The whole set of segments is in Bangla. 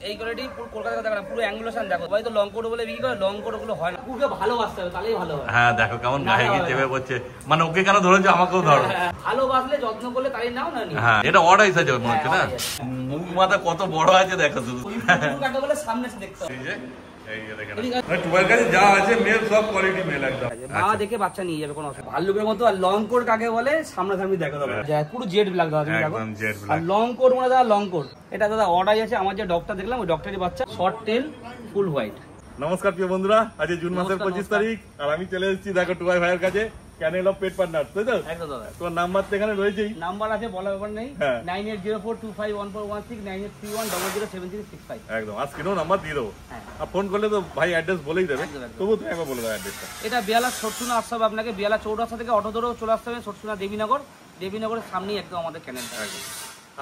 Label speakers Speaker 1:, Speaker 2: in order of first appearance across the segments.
Speaker 1: এই কোয়ালিটি পুরো কলকাতা দেখো না, পুরো অ্যাঙ্গুলেশন দেখো। সবাই তো লং কোট বলে বিক্রি করে, লং কোট ওগুলো হয় না। পুরো ভালোবাসতে হবে, তাহলেই ভালো হয়।
Speaker 2: হ্যাঁ দেখো কেমন গায়ে গিয়ে চেপে পড়ছে, মানে ওকে কেন ধরেছো আমাকেও ধরো।
Speaker 1: ভালোবাসলে যত্ন করলে তাই নাও না।
Speaker 2: হ্যাঁ এটা অর্ডার হিসেবে মনে হচ্ছে না, মুখ মাথা কত বড় আছে দেখো শুধু।
Speaker 1: বলে সামনে এসে দেখতে হবে।
Speaker 2: যা আছে মেল সব কোয়ালিটি মেল একদম।
Speaker 1: মা দেখে বাচ্চা নিয়ে যাবে কোনো অসুবিধা। ভাল্লুকের মতো আর লং কোট কাকে বলে সামনাসামনি দেখো দাদা, পুরো জেড ব্ল্যাক দাদা তুমি দেখো। আর লং কোট মানে দাদা লং কোট, এটা দাদা অর্ডার আছে। আমার যে ডগটা দেখলাম ওই ডগটারই বাচ্চা, শর্ট টেল ফুল হোয়াইট।
Speaker 2: নমস্কার প্রিয় বন্ধুরা, আজ জুন মাসের 25 তারিখ আর আমি চলে এসেছি দেখো টুবাই ভাইয়ের কাছে, ক্যানেল অফ পেট পার্টনার, তাই তো?
Speaker 1: একদম দাদা।
Speaker 2: তোমার নাম্বার তো এখানে রয়েছেই।
Speaker 1: নাম্বার আছে, বলার ব্যাপার নেই। 9804251416 9831007365।
Speaker 2: একদম আজ কিনো নাম্বার দিয়ে দেবো। আর ফোন করলে তো ভাই অ্যাড্রেস বলেই দেবে, তবু তুমি একবার বলে দাও অ্যাড্রেসটা।
Speaker 1: এটা বেহালা সরসুনা আসতে হবে আপনাকে, বেহালা চৌরাস্তা থেকে অটো ধরেও চলে আসতে হবে সরসুনা দেবীনগরের সামনেই একদম আমাদের ক্যানেলটা।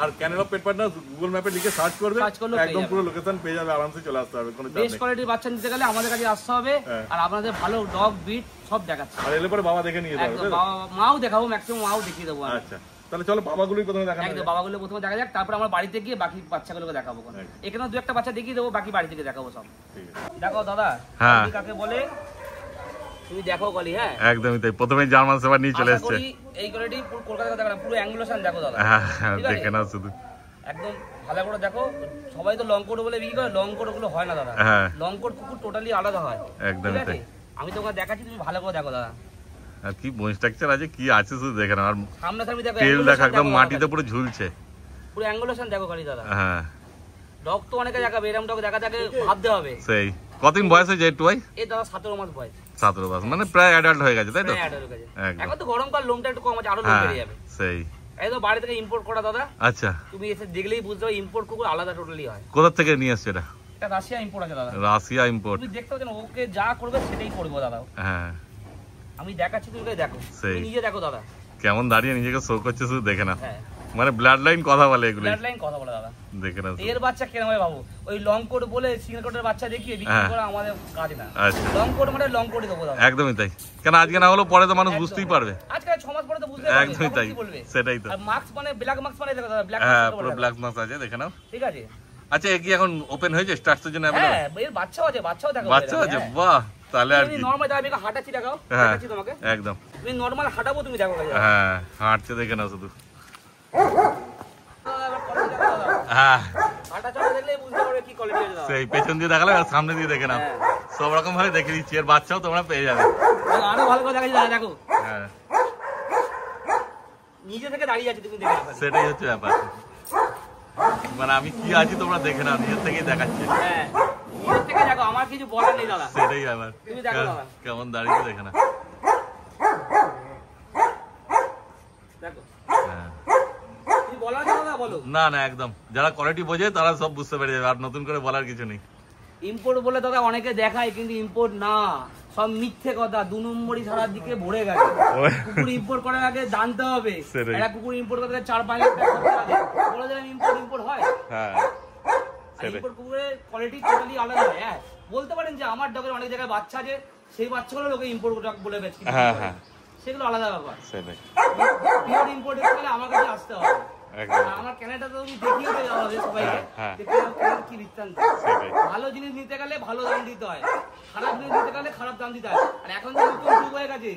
Speaker 2: আর ক্যানেল অফ পেট পার্টনার গুগল ম্যাপে লিখে সার্চ করবে, একদম পুরো লোকেশন পেয়ে যাবে, আরামসে চলে আসতে হবে। কোনো চাপ নেই।
Speaker 1: বেস্ট কোয়ালিটির বাচ্চা নিতে গেলে আমাদের কাছে আসতে হবে, আর আপনাদের ভালো ডগ বিট সব দেখাচ্ছে।
Speaker 2: আর এলে পরে বাবা দেখে নিয়ে যাবে,
Speaker 1: মাও দেখাবো, ম্যাক্সিমাম মাও দেখিয়ে দেবো।
Speaker 2: আচ্ছা তাহলে চলো বাবাগুলোই প্রথমে দেখাবো।
Speaker 1: একদম বাবাগুলো প্রথমে দেখা যাক, তারপর আমরা বাড়িতে গিয়ে বাকি বাচ্চাগুলোকে দেখাবো। এখানে দু একটা বাচ্চা দেখিয়ে দেবো, বাকি বাড়ি থেকে দেখাবো সব। দেখো দাদা কাকে বলে তুমি দেখো গলি। হ্যাঁ একদমই তাই,
Speaker 2: প্রথমে জার্মান শেফার্ড নিয়ে চলে এসেছে।
Speaker 1: এই কোয়ালিটি পুরো কলকাতা দেখো না, পুরো অ্যাঙ্গুলেশন দেখো দাদা।
Speaker 2: দেখে নাও শুধু,
Speaker 1: একদম ভালো করে দেখো। সবাই তো লং কোট বলে বিক্রি করে, লং কোট ওগুলো হয় না দাদা। লং কোট কুকুর টোটালি আলাদা হয়। একদমই তাই। আমি তোমাকে দেখাচ্ছি, তুমি ভালো করে দেখো দাদা।
Speaker 2: আর কি বোন স্ট্রাকচার আছে, কি আছে শুধু দেখে নাও। আর
Speaker 1: সামনাসামনি দেখো,
Speaker 2: তেল দেখো একদম মাটিতে পুরো ঝুলছে,
Speaker 1: পুরো অ্যাঙ্গুলেশন দেখো খালি দাদা। হ্যাঁ ডগ তো অনেকে দেখাবে, এরকম ডগ দেখা থাকে ভাবতে হবে। সেই কতদিন বয়স হয়েছে একটু ভাই? এই দাদা 17 মাস বয়স। 17 মাস মানে প্রায় অ্যাডাল্ট হয়ে গেছে, তাই তো? এখন তো গরমকাল, লোমটা একটু কম আছে, আরো লোম বেরিয়ে যাবে। সেই এই তো বাড়ি থেকে ইম্পোর্ট করা দাদা। আচ্ছা তুমি এসে দেখলেই বুঝতে পারবে, ইম্পোর্ট কুকুর আলাদা টোটালি হয়। কোথা থেকে নিয়ে আসছে এটা? এটা রাশিয়া ইম্পোর্ট আছে দাদা। Russia import. তুমি দেখতে পাচ্ছ না, ওকে যা করবে সেটাই করবো দাদা। হ্যাঁ আমি দেখাচ্ছি, তুমি দেখো, তুমি নিজে দেখো দাদা কেমন দাঁড়িয়ে নিজেকে শো করছে, শুধু দেখে না। মানে ব্লাড লাইন কথা বলে, এগুলো ব্লাড লাইন কথা বলে দাদা। দেখে না এর বাচ্চা কেন হয় বাবু, ওই লং কোট বলে সিঙ্গেল কোটের বাচ্চা দেখিয়ে বিক্রি করা আমাদের কাজ না। লং কোট মানে লং কোটই দেবো দাদা। একদমই তাই, কেন আজকে না হলো পরে তো মানুষ বুঝতেই পারবে। আজকে 6 মাস পরে তো বুঝতে পারবে। একদমই তাই, সেটাই তো। আর মাস্ক মানে ব্ল্যাক মাস্ক মানে দেখো দাদা, ব্ল্যাক মাস্ক পুরো ব্ল্যাক মাস্ক আছে, দেখে নাও। ঠিক আছে। আচ্ছা এ কি এখন ওপেন হয়েছে স্টার্টসের জন্য? হ্যাঁ এর বাচ্চাও আছে, বাচ্চাও দেখো, বাচ্চাও আছে। বাহ তাহলে আর কি নরমাল দাদা, আমি হাঁটাচ্ছি দেখাও, দেখাচ্ছি তোমাকে একদম। তুমি নরমাল হাঁটাবো, তুমি দেখো। হ্যাঁ হাঁটছে দেখে নাও শুধু। হ্যাঁ হাঁটা চলা দেখলে বুঝতে পারবে কি কোয়ালিটি আছে। সেই পেছন দিয়ে দেখালে আর সামনে দিয়ে দেখে নাও, সব রকম ভাবে দেখে দিচ্ছি। এর বাচ্চাও তোমরা পেয়ে যাবে, আরো ভালো করে দেখাচ্ছি দাদা দেখো। হ্যাঁ নিজে থেকে দাঁড়িয়ে আছে, তুমি দেখে নাও। সেটাই হচ্ছে ব্যাপার, মানে আমি কি আছি তোমরা দেখে নাও, নিজের থেকেই দেখাচ্ছে। হ্যাঁ নিজের থেকে দেখো, আমার কিছু বলার নেই দাদা। সেটাই ব্যাপার, তুমি দেখো দাদা কেমন দাঁড়িয়ে দেখে না। দেখো না না একদম, যারা কোয়ালিটি বোঝে তারা সব বুঝতে পেরে যাবে, আর নতুন করে বলার কিছু নেই। ইম্পোর্ট বলে দাদা অনেকে দেখায়, কিন্তু ইম্পোর্ট না, সব মিথ্যে কথা। 2 নম্বরই সারার দিকে ভরে গেছে। কুকুর ইম্পোর্ট করার আগে জানতে হবে, একটা কুকুর ইম্পোর্ট করতে 4-5 লাখ টাকা খরচা লাগে, বলে দিলাম ইম্পোর্ট হয়। হ্যাঁ ইম্পোর্ট কুকুরের কোয়ালিটি টোটালি আলাদা হয়। হ্যাঁ বলতে পারেন যে আমার ডগের অনেক জায়গায় বাচ্চা আছে, সেই বাচ্চাগুলো লোকে ইম্পোর্ট বলে বেচে, সেগুলো আলাদা ব্যাপার। সেটাই পিওর ইম্পোর্ট হলে আমার কাছে আসতে হবে। আমার ক্যানেডা তো তুমি দেখিয়ে দেবে আমাদের সবাইকে, কি বৃত্তান্ত। ভালো জিনিস নিতে গেলে ভালো দাম দিতে হয়, খারাপ জিনিস নিতে গেলে খারাপ দাম দিতে হয়। আর এখন তো নতুন যুগ হয়ে গেছে,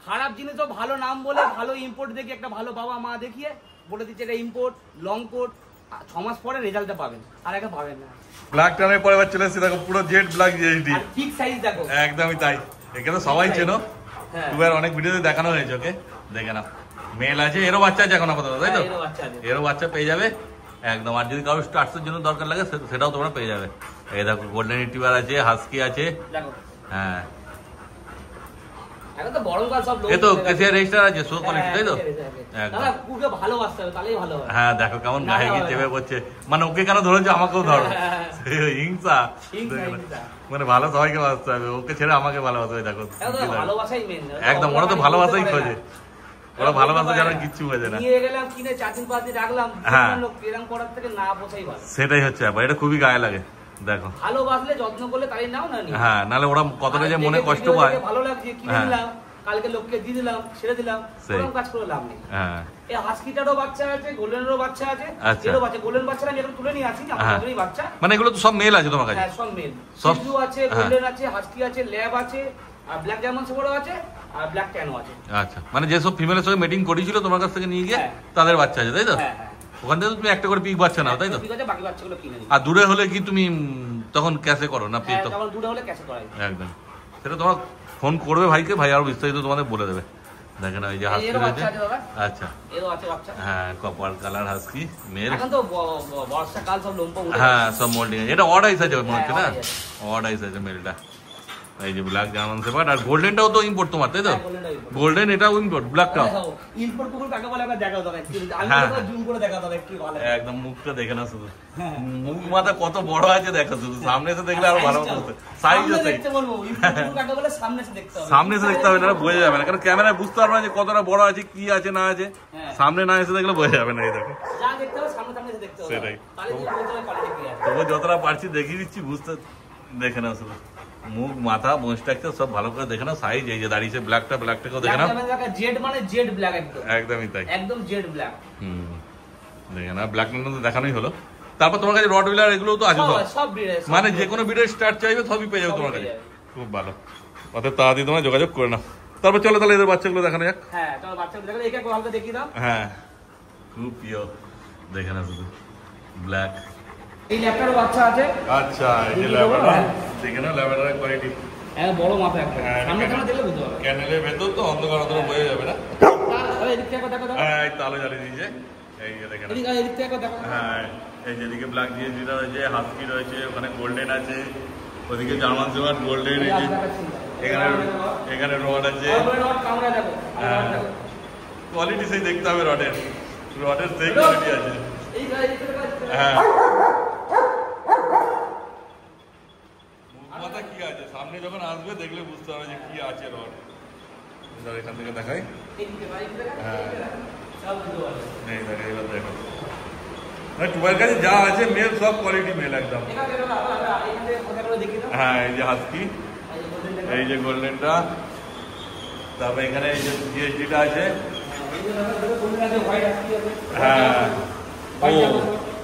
Speaker 1: খারাপ জিনিসও ভালো নাম বলে ভালো ইম্পোর্ট দেখি, একটা ভালো বাবা মা দেখিয়ে বলে দিচ্ছে এটা ইম্পোর্ট লং কোট, 6 মাস পরে রেজাল্টটা পাবেন, আর এখন পাবেন না। ব্ল্যাক টানের পরে চলে এসেছে দেখো, পুরো জেড ব্ল্যাক জিএসডি, ঠিক সাইজ দেখো। একদমই তাই, এখানে সবাই চেনো, দুবার অনেক ভিডিওতে দেখানো হয়েছে। ওকে দেখে নাও, মেল আছে, এরও বাচ্চা আছে এখন আপাতত, তাই তো? এরও বাচ্চা পেয়ে যাবে একদম। আর যদি কারো স্টার্টসের জন্য দরকার লাগে সেটাও তোমরা পেয়ে যাবে। এই দেখো গোল্ডেন রিট্রিভার আছে, হাস্কি আছে। হ্যাঁ এখন তো গরমকাল, সব লোক, এই তো কেসিআর রেজিস্টার আছে, শো কোয়ালিটি, তাই তো? দাদা কুকুরকে ভালোবাসতে হবে, তাহলেই ভালো হয়। হ্যাঁ দেখো কেমন গায়ে গিয়ে চেপে পড়ছে, মানে ওকে কেন ধরেছো আমাকেও ধরো। হিংসা, মানে ভালো সবাইকে বাঁচতে হবে, ওকে ছেড়ে আমাকে ভালোবাসতে হবে। দেখো ভালোবাসাই মেন, একদম ওরা তো ভালোবাসাই খোঁজে, ওরা ভালোবাসা জানা কিচ্ছু বোঝে না। নিয়ে গেলাম কিনে 4-5 দিন রাখলাম, লোক এরকম করার থেকে না বসাই ভালো। সেটাই হচ্ছে ব্যাপার, এটা খুবই গায়ে লাগে। দেখো ভালোবাসলে যত্ন করলে তাই নাও না। হ্যাঁ নালে ওরা কতটা যে মনে কষ্ট পায়। ভালো লাগছে কিনে নিলাম, কালকে লোককে দিয়ে দিলাম, ছেড়ে দিলাম, কোনো কাজ করে লাভ নেই। এই হাস্কিটারও বাচ্চা আছে, গোল্ডেনেরও বাচ্চা আছে, এরও বাচ্চা। গোল্ডেন বাচ্চাটা আমি এখন তুলে নিয়ে আসি, আমাদেরই বাচ্চা।
Speaker 2: মানে এগুলো তো সব মেল আছে তোমার কাছে?
Speaker 1: হ্যাঁ, সব মেল। শিজু আছে, গোল্ডেন আছে, হাস্কি আছে, ল্যাব আছে, আর ব্ল্যাক জার্মান শেফার্ডও আছে, আর ব্ল্যাক ট্যানও আছে।
Speaker 2: আচ্ছা, মানে যেসব ফিমেলের সঙ্গে মিটিং করেছিল তোমার কাছ থেকে নিয়ে গিয়ে তাদের বাচ্চা আছে, তাই তো?
Speaker 1: হ্যাঁ।
Speaker 2: ওখান থেকে তুমি একটা করে পিক বাচ্চা নাও, তাই তো?
Speaker 1: পিক আছে, বাকি বাচ্চাগুলো কিনে নিই।
Speaker 2: আর দূরে হলে কি তুমি তখন ক্যাশে করো না?
Speaker 1: হ্যাঁ, তখন দূরে হলে ক্যাশে করাই।
Speaker 2: একদম, সেটা তোমার ফোন করবে ভাইকে, ভাই আরো বিস্তারিত তোমাদের বলে দেবে। দেখেন এই যে হাস্কি রয়েছে। আচ্ছা,
Speaker 1: এরও আছে বাচ্চা।
Speaker 2: হ্যাঁ, কপার কালার হাস্কি মেল।
Speaker 1: এখন তো বর্ষাকাল, সব লোম উঠে।
Speaker 2: হ্যাঁ, সব মোল্ডিং। এটা অড আইস আছে মনে হচ্ছে না? অড আইস আছে মেলটা। এই যে ব্ল্যাক জার্মান শেফার্ড, আর গোল্ডেনটাও তো ইম্পোর্ট তোমার, তাই তো? গোল্ডেন এটাও ইম্পোর্ট, ব্ল্যাকটাও
Speaker 1: ইম্পোর্ট। কুকুর কাকে বলে একবার দেখাও দাদা, আমি তো জুম করে দেখাও দাদা একটু ভালো।
Speaker 2: একদম মুখটা দেখে না শুধু, মুখ মাথা কত বড় আছে দেখো শুধু। সামনে এসে দেখলে আরো ভালো বুঝতে। সাইজ আছে,
Speaker 1: দেখতে বলবো ইম্পোর্ট কাকে বলে সামনে এসে দেখতে হবে।
Speaker 2: সামনে এসে দেখতে হবে, না বোঝা যাবে না, কারণ ক্যামেরায় বুঝতে পারবে না যে কতটা বড় আছে, কি আছে না আছে। সামনে না এসে দেখলে বোঝা যাবে না। এই দেখো,
Speaker 1: যা দেখতে হবে সামনে সামনে এসে দেখতে হবে।
Speaker 2: সেটাই।
Speaker 1: তাহলে কি বলতে হবে কোয়ালিটি কি আছে।
Speaker 2: তবু যতটা পারছি দেখিয়ে দিচ্ছি, বুঝতে দেখে নাও শুধু। মুখ মাথা মোস্টাকটা সব ভালো করে দেখে নাও। সাইজ এই যে দাঁড়িয়েছে ব্ল্যাকটাকেও দেখে নাও।
Speaker 1: জেড মানে জেড ব্ল্যাক, একদম
Speaker 2: একদমই তাই,
Speaker 1: একদম জেড ব্ল্যাক।
Speaker 2: দেখে না, ব্ল্যাক তো দেখানোই হলো। তারপর তোমার কাছে রড হুইলার এগুলো তো আছে
Speaker 1: সব ব্রিডের,
Speaker 2: মানে যে কোনো ব্রিডের স্টার্ট চাইবে সবই পেয়ে যাবে তোমার কাছে। খুব ভালো, অত তাড়াতাড়ি তোমরা যোগাযোগ করে নাও। তারপর চলো তাহলে এদের বাচ্চাগুলো দেখানো যাক।
Speaker 1: হ্যাঁ, চলো বাচ্চাগুলো দেখানো, একে হালকা দেখিয়ে দাও।
Speaker 2: হ্যাঁ, খুব পিওর, দেখে না শুধু ব্ল্যাক।
Speaker 1: এই ল্যাপটারও বাচ্চা আছে।
Speaker 2: আচ্ছা, এই যে ল্যাভেন্ডার, দেখে না ল্যাভেন্ডারের কোয়ালিটি।
Speaker 1: হ্যাঁ, বড় মাথা একটা, সামনে সামনে দেখলে বুঝতে পারবে।
Speaker 2: ক্যানেলের ভেতর তো অন্ধকার অন্ধকার বোঝা যাবে না।
Speaker 1: তাহলে এদিক থেকে দেখো দেখো।
Speaker 2: হ্যাঁ, এই তো আলো জ্বালিয়ে দিয়েছে, এই যে দেখেন।
Speaker 1: এদিক থেকে দেখো।
Speaker 2: হ্যাঁ, এই যেদিকে ব্ল্যাক জিএসডিটা রয়েছে, হাস্কি রয়েছে, ওখানে গোল্ডেন আছে, ওদিকে জার্মান শেফার্ড গোল্ডেন, এই যে এখানে রড আছে। হ্যাঁ, কোয়ালিটি সেই দেখতে হবে, রডের সেই কোয়ালিটি আছে। হ্যাঁ, মাথা কি আছে সামনে যখন আসবে দেখলে বুঝতে হবে যে কি আছে রড। এখান থেকে দেখাই। হ্যাঁ, এই দেখো, এবার দেখো টুয়ের কাছে যা আছে মেল, সব কোয়ালিটি মেল একদম। হ্যাঁ, এই যে হাস্কি, এই যে গোল্ডেনটা, তারপর এখানে এই যে জিএসডিটা আছে। হ্যাঁ, ও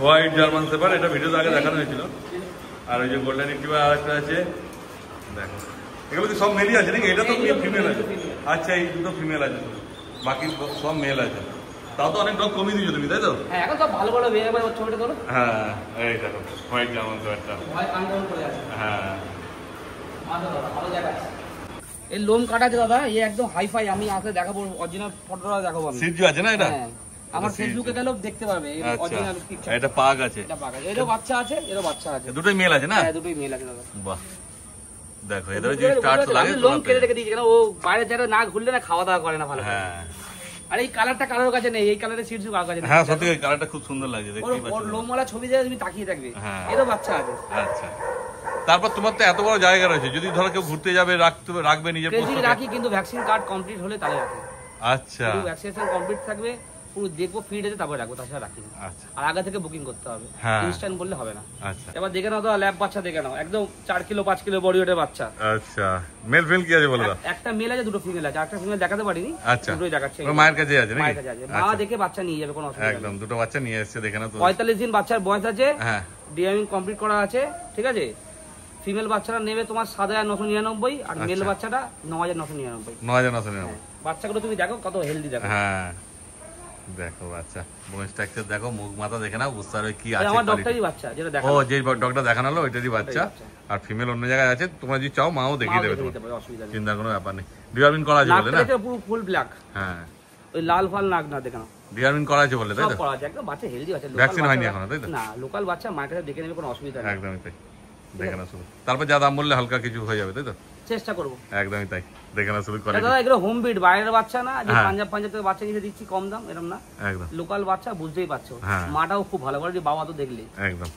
Speaker 2: হোয়াইট জার্মান শেফার্ড, এটা ভিডিওতে আগে দেখানো হয়েছিল। আর ওই যে গোল্ডেন রিট্রিভার আর একটা আছে, দেখো এগুলো কি সব মেলই আছে নাকি? এটা তো ফিমেল আছে। আচ্ছা, এই দুটো ফিমেল আছে, বাকি সব মেল আছে। তাও তো অনেক ডগ কমিয়ে দিয়েছো তুমি, তাই তো?
Speaker 1: হ্যাঁ, এখন তো ভালো ভালো বের হবে, ছবিটা তোলো।
Speaker 2: হ্যাঁ, এই দেখো হোয়াইট জার্মান শেফার্ডটা। হ্যাঁ,
Speaker 1: ভালো জায়গা আছে। এই লোম কাটা আছে দাদা, এই একদম হাইফাই। আমি আসলে দেখাবো, অরিজিনাল ফটোটা দেখাবো আমি।
Speaker 2: সিজু আছে না এটা?
Speaker 1: আমার ফেসবুকে গেলেও দেখতে পারবে অরিজিনাল পিকচার।
Speaker 2: এটা পাক আছে,
Speaker 1: এটা পাক আছে, এরও বাচ্চা আছে, এরও বাচ্চা আছে।
Speaker 2: দুটোই মেল আছে না?
Speaker 1: হ্যাঁ, দুটোই মেল আছে দাদা।
Speaker 2: বাহ, দেখো এদের যে স্টার্টস লাগে,
Speaker 1: লোম কেটে রেখে দিয়েছি, কেন ও বাইরে যারা না ঘুরলে না খাওয়া দাওয়া করে না ভালো।
Speaker 2: হ্যাঁ,
Speaker 1: আর এই কালারটা কারোর কাছে নেই, এই কালারের সিটসু কারোর কাছে নেই।
Speaker 2: হ্যাঁ, সত্যি এই কালারটা খুব সুন্দর লাগছে দেখতে পাচ্ছ।
Speaker 1: ওর লোমওয়ালা ছবি দিয়ে তুমি তাকিয়ে থাকবে।
Speaker 2: হ্যাঁ,
Speaker 1: এরও বাচ্চা আছে।
Speaker 2: আচ্ছা, তারপর তোমার তো এত বড় জায়গা রয়েছে, যদি ধরো কেউ ঘুরতে যাবে রাখবে নিজের পোস্টে
Speaker 1: রাখি, কিন্তু ভ্যাকসিন কার্ড কমপ্লিট হলে তাহলে রাখি।
Speaker 2: আচ্ছা,
Speaker 1: ভ্যাকসিনেশন কমপ্লিট থাকবে, পুরো দেখবো ফিড আছে, তারপর রাখবো, তাছাড়া রাখি না।
Speaker 2: আচ্ছা,
Speaker 1: আর আগে থেকে বুকিং করতে হবে, ইনস্ট্যান্ট বললে হবে না।
Speaker 2: আচ্ছা,
Speaker 1: এবার দেখে নাও তো ল্যাব বাচ্চা, দেখে নাও একদম 4 কিলো 5 কিলো বডি ওয়েটের বাচ্চা।
Speaker 2: আচ্ছা, মেল ফিমেল কি আছে বলো দাও?
Speaker 1: একটা মেল আছে, দুটো ফিমেল আছে। একটা ফিমেল দেখাতে পারিনি,
Speaker 2: আচ্ছা,
Speaker 1: দুটোই দেখাচ্ছি।
Speaker 2: মায়ের কাছে আছে নাকি?
Speaker 1: মায়ের কাছে আছে, মা দেখে বাচ্চা নিয়ে যাবে, কোনো অসুবিধা নেই।
Speaker 2: একদম, দুটো বাচ্চা নিয়ে এসেছে, দেখে নাও তো।
Speaker 1: 45 দিন বাচ্চার বয়স আছে।
Speaker 2: হ্যাঁ,
Speaker 1: ডিএমিং কমপ্লিট করা আছে, ঠিক আছে। ফিমেল বাচ্চাটা নেবে তোমার 7,999, আর মেল বাচ্চাটা 9,999।
Speaker 2: 9,999।
Speaker 1: বাচ্চাগুলো তুমি দেখো কত হেলদি, দেখো।
Speaker 2: হ্যাঁ, দেখো বাচ্চা, বোন স্ট্রাকচার দেখো, মুখ মাথা দেখে নাও, বুঝতে পারবে কি আছে।
Speaker 1: আমার ডগটারই বাচ্চা, যেটা দেখো।
Speaker 2: ও, যে ডগটা দেখানো হলো ওইটারই বাচ্চা। আর ফিমেল অন্য জায়গায় আছে, তোমরা যদি চাও মাও দেখিয়ে দেবে, চিন্তার কোনো ব্যাপার নেই। ডিওয়ার্মিং করা আছে বলে না?
Speaker 1: পুরো ফুল ব্ল্যাক।
Speaker 2: হ্যাঁ,
Speaker 1: ওই লাল ফাল নাক না, দেখো।
Speaker 2: ডিওয়ার্মিং করা আছে বলে, তাই তো?
Speaker 1: সব করা আছে, একদম বাচ্চা হেলদি আছে।
Speaker 2: ভ্যাকসিন হয়নি এখনো, তাই তো?
Speaker 1: না, লোকাল বাচ্চা মার্কেটে দেখে নেবে, কোনো অসুবিধা নেই।
Speaker 2: একদমই তাই, দেখে না শুধু। তারপর যা দাম বললে হালকা কিছু হয়ে যাবে, তাই তো?
Speaker 1: চেষ্টা করবো।
Speaker 2: একদমই তাই, দেখে না শুধু কোয়ালিটি।
Speaker 1: দাদা এগুলো হোম বিট, বাইরের বাচ্চা না যে পাঞ্জাব থেকে বাচ্চা নিয়ে দিচ্ছি কম দাম, এরকম না।
Speaker 2: একদম
Speaker 1: লোকাল বাচ্চা, বুঝতেই পারছো। মাটাও খুব ভালো করে, বাবা তো দেখলে
Speaker 2: একদম।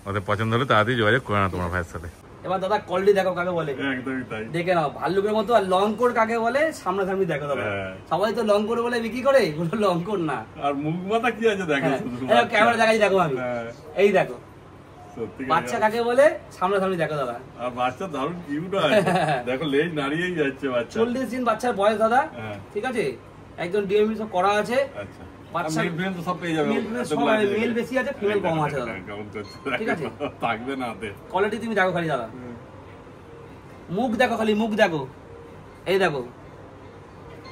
Speaker 2: ওদের পছন্দ হলে তাড়াতাড়ি যোগাযোগ করে না তোমার ভাইয়ের সাথে।
Speaker 1: এবার দাদা কোয়ালিটি দেখো কাকে বলে।
Speaker 2: একদমই তাই,
Speaker 1: দেখে নাও ভাল্লুকের মতো। আর লং কোট কাকে বলে সামনাসামনি দেখো দাদা। সবাই তো লং কোট বলে বিক্রি করে, এগুলো লং কোট না।
Speaker 2: আর মুখ মাথা কি আছে দেখো,
Speaker 1: ক্যামেরা দেখাই, দেখো আমি, এই দেখো বাচ্চা কাকে বলে সামনাসামনি দেখো দাদা।
Speaker 2: আর বাচ্চা দারুণ কিউট আছে, দেখো লেজ নাড়িয়েই যাচ্ছে বাচ্চা।
Speaker 1: 40 দিন বাচ্চার বয়স দাদা, ঠিক আছে, একদম ডিএমই সব করা আছে।
Speaker 2: আচ্ছা, বাচ্চা মেল তো সব পেয়ে যাবে,
Speaker 1: মেল বেশি আছে, ফিমেল কম আছে দাদা।
Speaker 2: কেমন করছে,
Speaker 1: ঠিক আছে,
Speaker 2: থাকবে না হাতে।
Speaker 1: কোয়ালিটি তুমি দেখো খালি দাদা, মুখ দেখো খালি, মুখ দেখো, এই দেখো।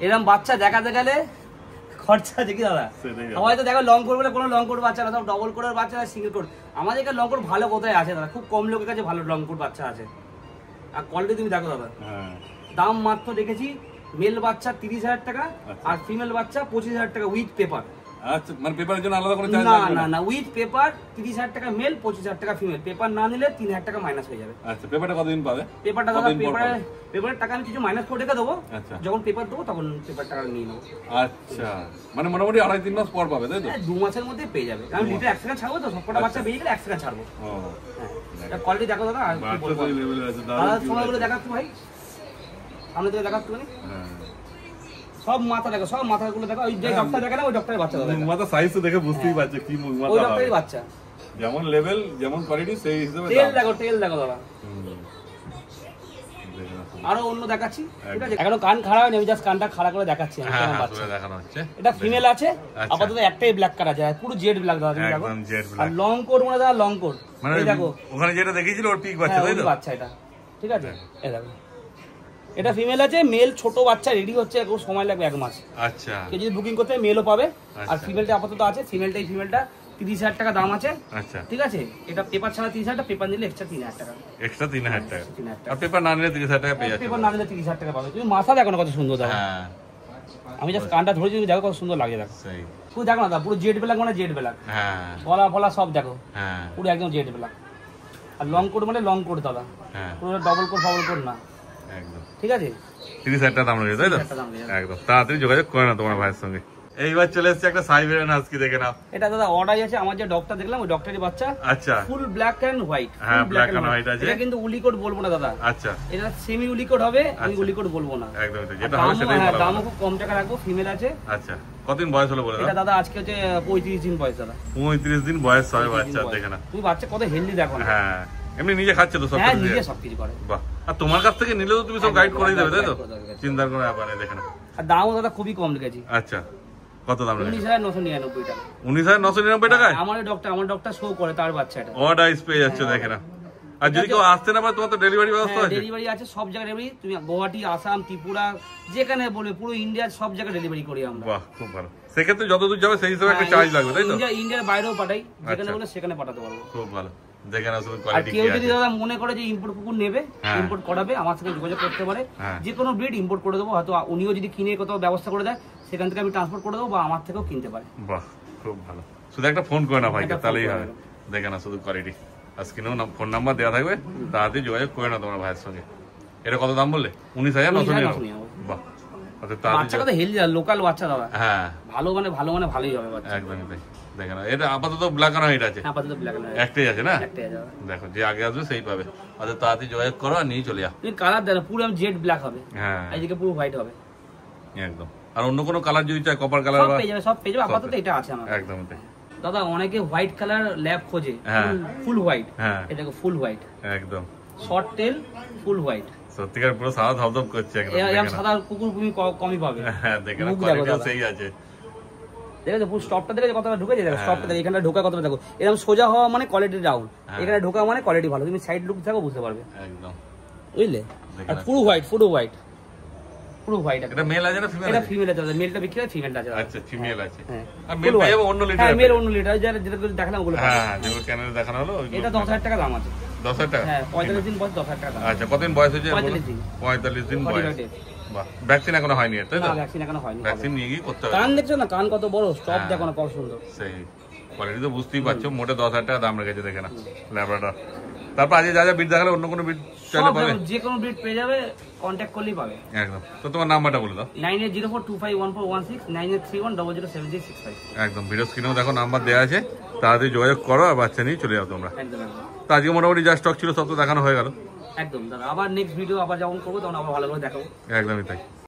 Speaker 1: এরকম বাচ্চা দেখাতে গেলে খরচা আছে কি দাদা? সবাই তো দেখো লং কোট বলে, কোনো লং কোট বাচ্চা না, সব ডবল কোটের বাচ্চা, সিঙ্গেল কোট। আমাদের এখানে লং কোট ভালো কোথায় আছে দাদা? খুব কম লোকের কাছে ভালো লং কোট বাচ্চা আছে। আর কোয়ালিটি তুমি দেখো দাদা, দাম মাত্র দেখেছি মেল বাচ্চা 30,000 টাকা আর ফিমেল বাচ্চা 25,000 টাকা উইথ পেপার।
Speaker 2: আচ্ছা, মানে পেপারের জন্য আলাদা করে চার্জ
Speaker 1: লাগবে না? না, উইথ পেপার 30,000 টাকা মেল, 25,000 টাকা ফিমেল। পেপার না নিলে 3,000 টাকা মাইনাস হয়ে যাবে।
Speaker 2: আচ্ছা, পেপারটা কতদিন পাবে?
Speaker 1: পেপারটা দাদা, পেপারের টাকা আমি কিছু মাইনাস করে রেখে দেবো, যখন পেপার দেবো তখন পেপার টাকা নিয়ে নেবো।
Speaker 2: আচ্ছা, মানে মোটামুটি 2.5-3 মাস পর পাবে, তাই তো?
Speaker 1: 2 মাসের মধ্যে পেয়ে যাবে। আমি লিটার 1 সেকেন্ড ছাড়বো তো, সবকটা বাচ্চা বেরিয়ে গেলে 1 সেকেন্ড ছাড়বো। কোয়ালিটি দেখো দাদা, দাদা সময়গুলো দেখাচ্ছ ভাই, সামনে থেকে দেখাচ্ছ তুমি, সব মাথা দেখো, সব মাথাগুলো দেখো। ওই যে ডক্টর দেখে না, ওই ডক্টরের বাচ্চা দাদা,
Speaker 2: মাথা সাইজ তো দেখে বুঝতেই পারছে কি মুখ মাথা,
Speaker 1: ওই ডক্টরের বাচ্চা।
Speaker 2: যেমন লেভেল, যেমন কোয়ালিটি, সেই হিসেবে
Speaker 1: তেল দেখো, তেল দেখো দাদা। আরো অন্য দেখাচ্ছি, ঠিক আছে? এখনো কান খাড়া হয়নি, আমি জাস্ট কানটা খাড়া করে দেখাচ্ছি। এটা ফিমেল আছে, আপাতত একটাই ব্ল্যাক কাট আছে, পুরো জেড ব্ল্যাক দাদা, তুমি দেখো। আর লং কোট মানে দাদা, লং কোট, এই দেখো
Speaker 2: ওখানে যেটা দেখিয়েছিল ওর পিক বাচ্চা, তাই তো?
Speaker 1: বাচ্চা এটা, ঠিক আছে, এই দেখো। এটা ফিমেল আছে, মেল ছোট বাচ্চা রেডি হচ্ছে, এখন সময় লাগবে 1 মাস।
Speaker 2: আচ্ছা,
Speaker 1: কেউ যদি বুকিং করতে মেলও পাবে। আর ফিমেলটা আপাতত আছে, ফিমেলটা 30,000 টাকা দাম আছে। আচ্ছা, ঠিক আছে। এটা পেপার ছাড়া 30,000 টাকা, পেপার নিলে এক্সট্রা 3,000 টাকা,
Speaker 2: এক্সট্রা 3,000 টাকা। আর পেপার না নিলে 30,000 টাকা পেয়ে যাচ্ছে।
Speaker 1: পেপার না নিলে 30,000 টাকা পাবে। তুমি মাথা দেখো না কত সুন্দর দাদা। হ্যাঁ, আমি জাস্ট কানটা ধরেছি, তুমি দেখো কত সুন্দর লাগে, দেখো। সেই পুরো দেখো না দাদা, পুরো জেড ব্ল্যাক মানে জেড ব্ল্যাক। হ্যাঁ, ফলা ফলা সব দেখো। হ্যাঁ, পুরো একদম জেড ব্ল্যাক। আর লং কোট মানে লং কোট দাদা, পুরো ডবল কোট ফাবল কোট না, একদম, ঠিক আছে। 30,000 টাকা দাম লাগে, তাই তো? একদম, তাড়াতাড়ি যোগাযোগ করে না তোমার ভাইয়ের সঙ্গে। এইবার চলে এসেছে একটা সাইবেরিয়ান হাস্কি, দেখে নাও। এটা দাদা অর্ডার আছে, আমার যে ডগটা দেখলাম ওই ডগটারই বাচ্চা। আচ্ছা, ফুল ব্ল্যাক এন্ড হোয়াইট। হ্যাঁ, ব্ল্যাক এন্ড হোয়াইট আছে। এটা কিন্তু উলিকোট বলবো না দাদা। আচ্ছা, এটা সেমি উলিকোট হবে, আমি উলিকোট বলবো না। একদম, যেটা হবে সেটাই বলবো। দামও খুব কম টাকা রাখবো, ফিমেল আছে। আচ্ছা, কতদিন বয়স হলো বলে? এটা দাদা আজকে হচ্ছে 35 দিন বয়স দাদা। 35 দিন বয়স হবে বাচ্চা, দেখে না তুমি বাচ্চা কত হেলদি দেখো। হ্যাঁ, এমনি নিজে খাচ্ছে তো সব কিছু? হ্যাঁ, নিজে সবকিছু করে। বাহ, আর তোমার কাছ থেকে নিলে তো তুমি সব গাইড করেই দেবে, তাই তো? চিন্তার কোনো ব্যাপার নেই, দেখে না। আর দামও দাদা খুবই কম রেখেছি। আচ্ছা, কত দাম? 19,999 টাকা। 19,999 টাকায় আমার ডক্টর শো করে তার বাচ্চাটা অর্ডার পেয়ে যাচ্ছে, দেখে না। আর যদি কেউ আসতে না পারে, তোমার তো ডেলিভারি ব্যবস্থা আছে? ডেলিভারি আছে, সব জায়গায় ডেলিভারি। তুমি গুয়াহাটি, আসাম, ত্রিপুরা, যেখানে বলে পুরো ইন্ডিয়ার সব জায়গায় ডেলিভারি করি আমরা। বাহ, খুব ভালো। সেক্ষেত্রে যত দূর যাবে সেই হিসেবে একটা চার্জ লাগবে, তাই তো? ইন্ডিয়ার বাইরেও পাঠাই, যেখানে বলে সেখানে পাঠাতে পারবো। খুব ভালো, দেখে না শুধু কোয়ালিটি। আর কেউ যদি দাদা মনে করে যে ইম্পোর্ট কুকুর নেবে, ইম্পোর্ট করাবে, আমার সাথে যোগাযোগ করতে পারে। যে কোনো ব্রিড ইম্পোর্ট করে দেবো, হয়তো উনিও যদি কিনে কোথাও ব্যবস্থা করে দেয়, সেখান থেকে আমি ট্রান্সপোর্ট করে দেবো, বা আমার থেকেও কিনতে পারে। বাহ, খুব ভালো। শুধু একটা ফোন করে না ভাইকে, তাহলেই হবে, দেখে না শুধু কোয়ালিটি। আজকে ফোন নাম্বার দেওয়া থাকবে, তাড়াতাড়ি যোগাযোগ করে না তোমার ভাইয়ের সঙ্গে। এটা কত দাম বললে? 19,999। বাহ, বাচ্চা কত হেলদি, লোকাল বাচ্চা দাদা। হ্যাঁ, ভালো মানে ভালোই হবে বাচ্চা, একদমই তাই। দেখে না, এটা আপাতত ব্ল্যাক এন্ড হোয়াইট আছে। আপাতত ব্ল্যাক এন্ড হোয়াইট একটাই আছে না? একটাই আছে। দেখো, যে আগে আসবে সেই পাবে। আচ্ছা, তাড়াতাড়ি যোগাযোগ করো আর নিয়ে চলে যাও। তুমি কালার দেন, পুরো জেড ব্ল্যাক হবে। হ্যাঁ, এইদিকে পুরো হোয়াইট হবে একদম। আর অন্য কোনো কালার যদি চাই, কপার কালার বা সব পেয়ে যাবে। আপাতত এটা আছে আমার। একদমই তাই দাদা। অনেকে হোয়াইট কালার ল্যাব খোঁজে, ফুল হোয়াইট। হ্যাঁ, এটা ফুল হোয়াইট একদম, শর্ট টেল, ফুল হোয়াইট। সত্যিকার পুরো সাদা ধবধব করছে একদম। এরকম সাদা কুকুর তুমি কমই পাবে। হ্যাঁ, দেখেন কোয়ালিটিও সেই আছে। দেখো পুরো স্টপটা দেখে কতটা ঢুকেছে, দেখো স্টপটা দেখে, এখানে ঢোকা কতটা দেখো। এরকম সোজা হওয়া মানে কোয়ালিটি ডাউন, এখানে ঢোকা মানে কোয়ালিটি ভালো। তুমি সাইড লুক থাকো বুঝতে পারবে একদম, বুঝলে? আর পুরো হোয়াইট, পুরো হোয়াইট, পুরো হোয়াইট। এটা মেল আছে না ফিমেল? এটা ফিমেল আছে, মেলটা বিক্রি হয়, ফিমেলটা আছে। আচ্ছা, ফিমেল আছে। আর মেল পাবে অন্য লিটার। হ্যাঁ, মেল অন্য লিটার, যেটা দেখালাম ওগুলো। হ্যাঁ, যেগুলো চ্যানেলে দেখানো হলো। এটা 10,000 টাকা দাম আছে। 10,000 টাকা? হ্যাঁ, 45 দিন বয়স, 10,000 টাকা দাম। আচ্ছা, কতদিন বয়স হয়েছে? 45 দিন বয়স। বাহ, ভ্যাকসিন এখনো হয়নি, তাই তো? না, ভ্যাকসিন এখনো হয়নি। ভ্যাকসিন নিয়ে গিয়ে করতে হবে। কান দেখছো না, কান কত বড়, স্টপ দেখো না কত সুন্দর। সেই কোয়ালিটি তো বুঝতেই পারছো। মোটে 10,000 টাকা দাম রেখেছে, দেখে না ল্যাব্রাডর। তারপর আজকে যা যা ব্রিড দেখালে, অন্য কোনো ব্রিড চাইলে পাবে? যে কোনো ব্রিড পেয়ে যাবে, কন্টাক্ট করলেই পাবে একদম। তো তোমার নাম্বারটা বলে দাও। 9804251416, 9831007665। একদম, ভিডিও স্ক্রিনেও দেখো নাম্বার দেওয়া আছে, তাড়াতাড়ি যোগাযোগ করো আর বাচ্চা নিয়ে চলে যাও তোমরা। একদম। তো আজকে মোটামুটি যা স্টক ছিল সব তো দেখানো হয়ে গেল। একদম দাদা, আবার নেক্সট ভিডিও আবার যখন করবো তখন আবার ভালো করে দেখাবো। একদমই তাই।